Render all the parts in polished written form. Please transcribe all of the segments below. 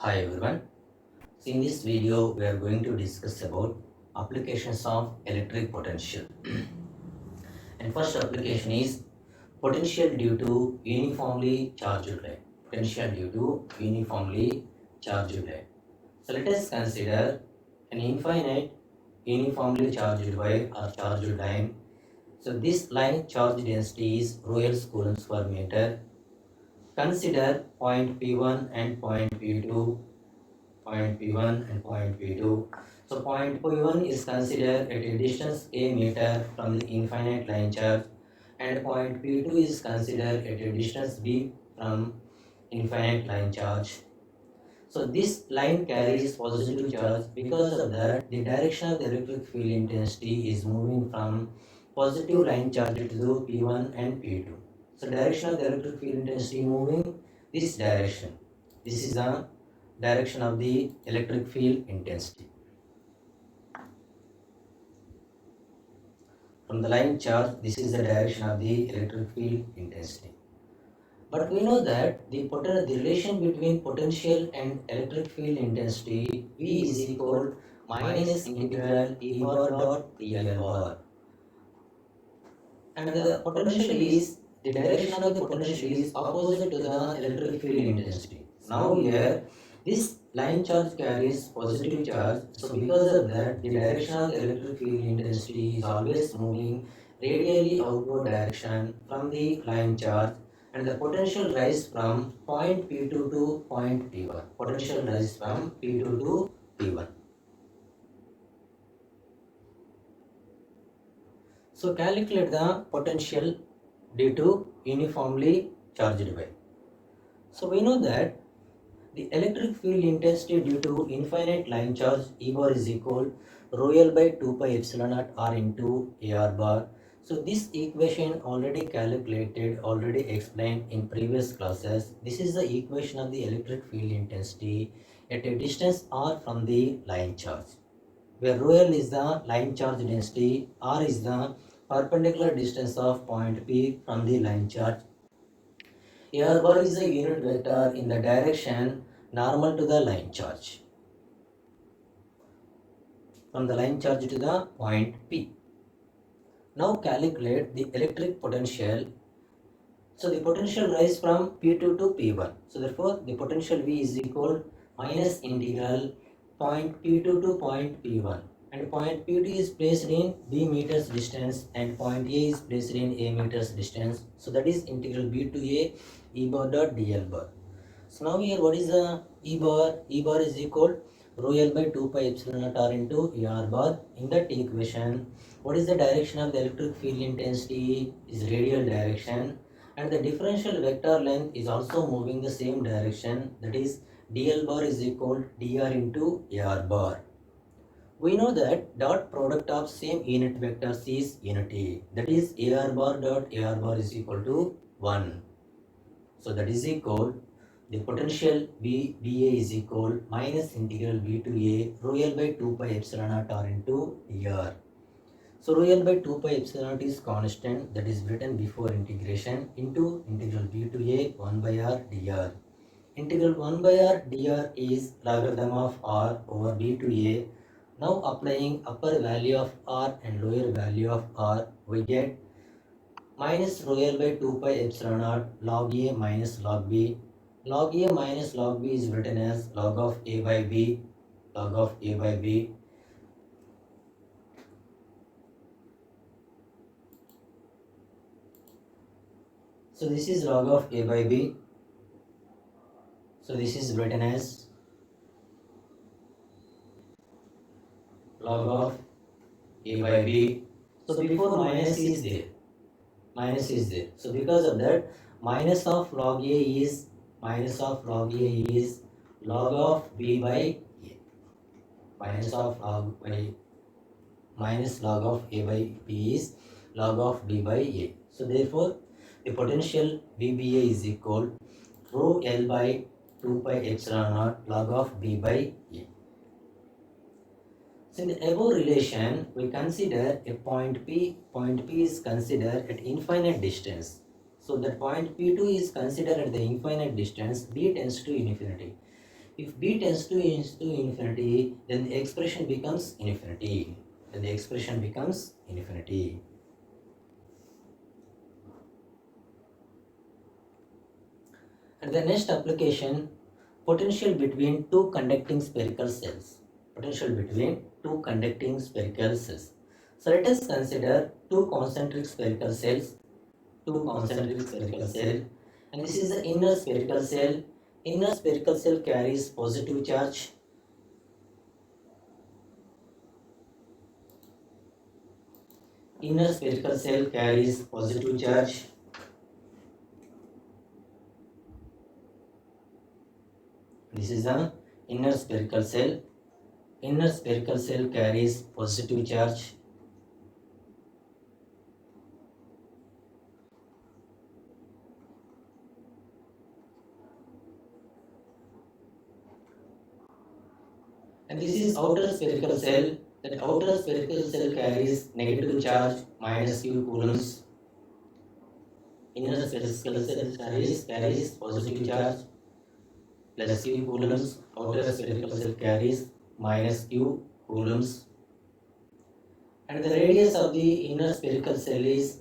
Hi everyone. So in this video we are going to discuss about applications of electric potential. And first application is potential due to uniformly charged line. Potential due to uniformly charged line. So let us consider an infinite uniformly charged wire or charged line. So this line charge density is Royal coulombs per meter. Consider point P1 and point P2, point P1 and point P2. So point P1 is considered at a distance a meter from the infinite line charge, and point P2 is considered at a distance b from infinite line charge. So this line carries positive charge. Because of that, the direction of the electric field intensity is moving from positive line charge to P1 and P2. So direction of the electric field intensity moving this direction. This is the direction of the electric field intensity. From the line charge, this is the direction of the electric field intensity. But we know that the relation between potential and electric field intensity V is equal minus integral E bar dot dl bar. And the potential is, the direction of the potential is opposite to the electric field intensity. Now here, this line charge carries positive charge, so because of that, the direction of the electric field intensity is always moving radially outward direction from the line charge, and the potential rise from point P2 to point P1. Potential rise from P2 to P1. So calculate the potential due to uniformly charged wire. So we know that the electric field intensity due to infinite line charge E bar is equal rho L by 2 pi epsilon naught R into AR bar. So this equation already calculated, already explained in previous classes. This is the equation of the electric field intensity at a distance R from the line charge, where rho L is the line charge density, R is the perpendicular distance of point P from the line charge. AR bar is a unit vector in the direction normal to the line charge, from the line charge to the point P. Now calculate the electric potential. So the potential rise from P2 to P1. So therefore the potential V is equal minus integral point P2 to point P1. And point P2 is placed in B meters distance and point A is placed in A meters distance. So that is integral B to A E bar dot dl bar. So now here what is the E bar? E bar is equal rho L by 2 pi epsilon naught R into ER bar. In that equation, what is the direction of the electric field intensity? Is radial direction, and the differential vector length is also moving the same direction, that is dl bar is equal dr into AR bar. We know that dot product of same unit vectors is unity, that is AR bar dot AR bar is equal to 1. So that is equal, the potential VA is equal minus integral V to A rho L by 2 pi epsilon naught R into dr. So rho L by 2 pi epsilon naught is constant, that is written before integration, into integral V to A 1 by R dr. Integral 1 by R dr is logarithm of R over B to A. Now applying upper value of R and lower value of R, we get minus rho L by 2 pi epsilon naught log A minus log B. Log A minus log B is written as log of A by B, log of A by B. So this is log of A by B. So this is written as log of A by B. So before minus is there, minus is there. So because of that, minus of log A is log of B by A. Minus of log by minus log of A by B is log of B by A. So therefore, the potential VBA is equal rho L by 2 pi epsilon naught log of B by A. So in the above relation, we consider a point P. Point P is considered at infinite distance. So that point P2 is considered at the infinite distance, B tends to infinity. If B tends to infinity, then the expression becomes infinity. Then the expression becomes infinity. And the next application, potential between two conducting spherical cells. Potential between two conducting spherical cells. So let us consider two concentric spherical cells. Two concentric spherical cells. And this is the inner spherical cell. Inner spherical cell carries positive charge. Inner spherical cell carries positive charge. This is the inner spherical cell. Inner spherical cell carries positive charge. And this is outer spherical cell. That outer spherical cell carries negative charge minus q coulombs. Inner spherical cell carries positive charge plus q coulombs. Outer spherical cell carries minus q coulombs. And the radius of the inner spherical cell is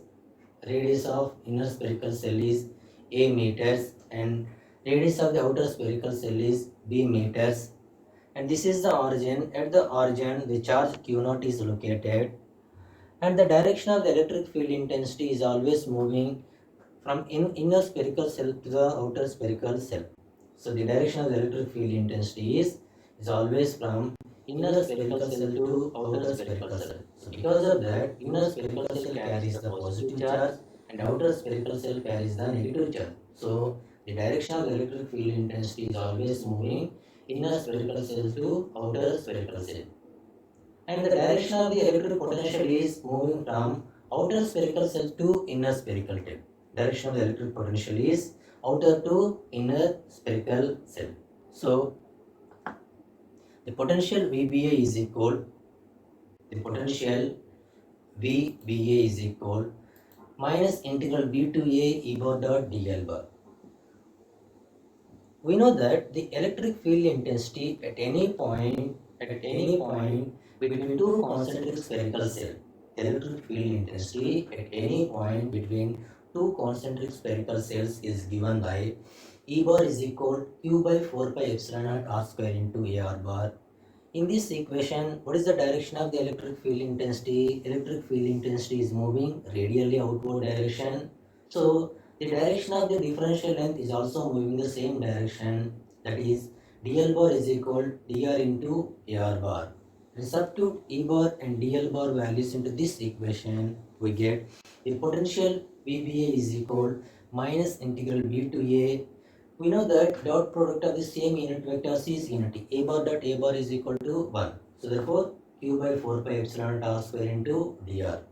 a meters, and radius of the outer spherical cell is b meters. And this is the origin. At the origin, the charge q0 is located, and the direction of the electric field intensity is always moving from inner spherical cell to the outer spherical cell. So the direction of the electric field intensity is always from inner spherical cell to outer spherical cell. So because of that, inner spherical cell carries the positive charge and outer spherical cell carries the negative charge. So the direction of the electric field intensity is always moving inner spherical cell to outer spherical cell. And the direction of the electric potential is moving from outer spherical cell to inner spherical cell. Direction of the electric potential is outer to inner spherical cell. So the potential VBA is equal minus integral B to A E bar dot dl bar. We know that the electric field intensity at any point between two concentric spherical cells, electric field intensity at any point between two concentric spherical cells is given by E bar is equal Q by 4 pi epsilon naught R square into AR bar. In this equation, what is the direction of the electric field intensity? Electric field intensity is moving radially outward direction. So the direction of the differential length is also moving the same direction. That is, dl bar is equal dr into AR bar. And substitute E bar and dl bar values into this equation, we get the potential VBA is equal minus integral B to A. We know that dot product of the same unit vectors is unity. A bar dot A bar is equal to 1. So therefore, Q by 4 pi epsilon r square into dr.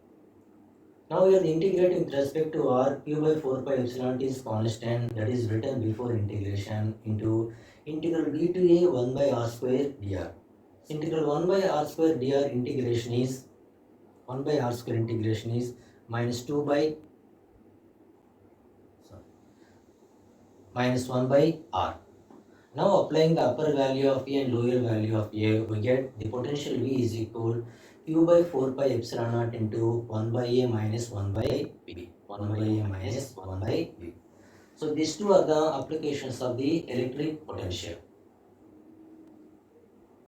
Now we are integrating with respect to r. Q by 4 pi epsilon is constant, that is written before integration, into integral b to a 1 by r square dr. Integral 1 by r square dr integration is minus 2 by minus 1 by r. Now applying the upper value of A and lower value of A, we get the potential V is equal Q by 4 pi epsilon naught into 1 by A minus 1 by B. 1 by A minus 1 by B. So these two are the applications of the electric potential.